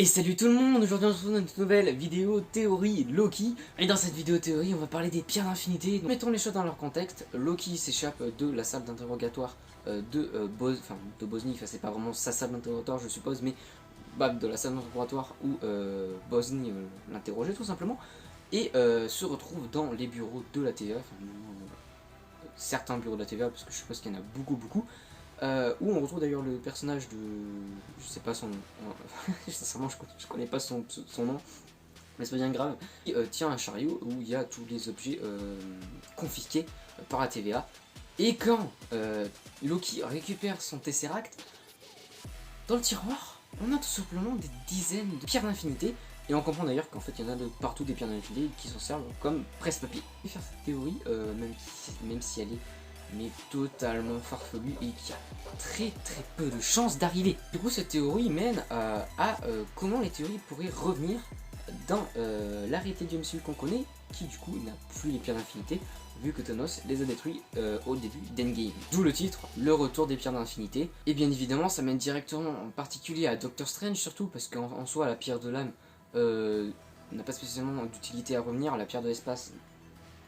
Et salut tout le monde, aujourd'hui on se retrouve dans une nouvelle vidéo théorie Loki. Et dans cette vidéo théorie, on va parler des pierres d'infinité. Mettons les choses dans leur contexte. Loki s'échappe de la salle d'interrogatoire de Bosnie. Enfin, c'est pas vraiment sa salle d'interrogatoire, je suppose, mais de la salle d'interrogatoire où Bosnie l'interrogeait tout simplement. Et se retrouve dans les bureaux de la TVA, certains bureaux de la TVA, parce que je suppose qu'il y en a beaucoup. Où on retrouve d'ailleurs le personnage de... je sais pas son nom, sincèrement je connais pas son nom, mais c'est pas bien grave. Il tient un chariot où il y a tous les objets confisqués par la TVA. Et quand Loki récupère son Tesseract, dans le tiroir, on a tout simplement des dizaines de pierres d'infinité. Et on comprend d'ailleurs qu'en fait il y en a de partout des pierres d'infinité qui s'en servent comme presse-papier. Je vais faire cette théorie, même si elle est totalement farfelue et qui a très peu de chances d'arriver. Du coup cette théorie mène à comment les théories pourraient revenir dans l'arrêté du MCU qu'on connaît, qui du coup n'a plus les pierres d'infinité vu que Thanos les a détruits au début d'Endgame. D'où le titre, le retour des pierres d'infinité. Et bien évidemment ça mène directement en particulier à Doctor Strange, surtout parce qu'en soi la pierre de l'âme n'a pas spécialement d'utilité à revenir, la pierre de l'espace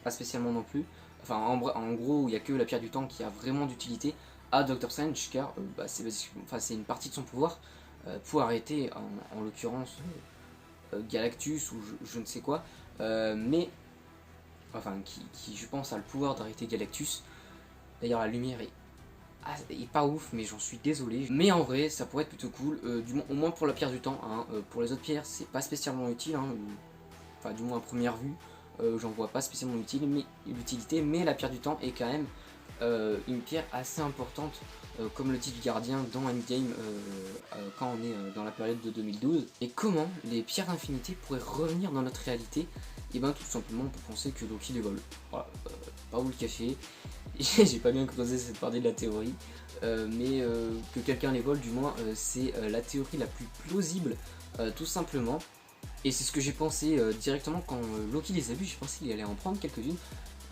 pas spécialement non plus. Enfin, en gros, il n'y a que la pierre du temps qui a vraiment d'utilité à Doctor Strange, car c'est une partie de son pouvoir pour arrêter, en l'occurrence, Galactus ou je ne sais quoi, qui je pense a le pouvoir d'arrêter Galactus. D'ailleurs, la lumière est pas ouf, mais j'en suis désolé. Mais en vrai, ça pourrait être plutôt cool, au moins pour la pierre du temps. Pour les autres pierres, c'est pas spécialement utile, enfin, du moins à première vue. J'en vois pas spécialement l'utilité, mais la pierre du temps est quand même une pierre assez importante, comme le dit le gardien dans Endgame quand on est dans la période de 2012. Et comment les pierres d'infinité pourraient revenir dans notre réalité? Et bien tout simplement pour penser que Loki les vole. Voilà, pas où le cacher, j'ai pas bien creusé cette partie de la théorie, mais que quelqu'un les vole du moins, c'est la théorie la plus plausible, tout simplement. Et c'est ce que j'ai pensé directement quand Loki les a vus, j'ai pensé qu'il allait en prendre quelques-unes,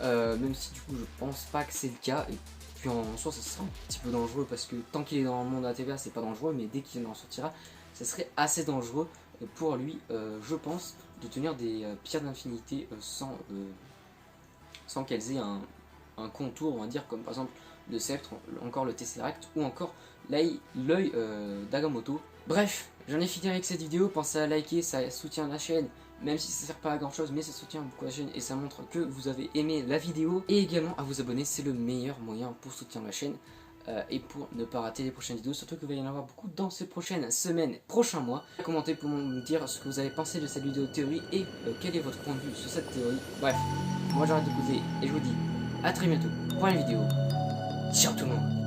même si du coup je pense pas que c'est le cas, et puis en soi ça serait un petit peu dangereux parce que tant qu'il est dans le monde de la TVA c'est pas dangereux, mais dès qu'il en sortira ça serait assez dangereux pour lui, je pense, de tenir des pierres d'infinité sans qu'elles aient un contour, on va dire, comme par exemple le sceptre, encore le Tesseract, ou encore l'œil d'Agamotto. Bref, j'en ai fini avec cette vidéo, pensez à liker, ça soutient la chaîne, même si ça sert pas à grand chose, mais ça soutient beaucoup la chaîne et ça montre que vous avez aimé la vidéo. Et également à vous abonner, c'est le meilleur moyen pour soutenir la chaîne et pour ne pas rater les prochaines vidéos, surtout qu'il va y en avoir beaucoup dans ces prochaines semaines, prochains mois. Commentez pour me dire ce que vous avez pensé de cette vidéo théorie et quel est votre point de vue sur cette théorie. Bref, moi j'arrête de causer et je vous dis à très bientôt pour une vidéo. Ciao tout le monde.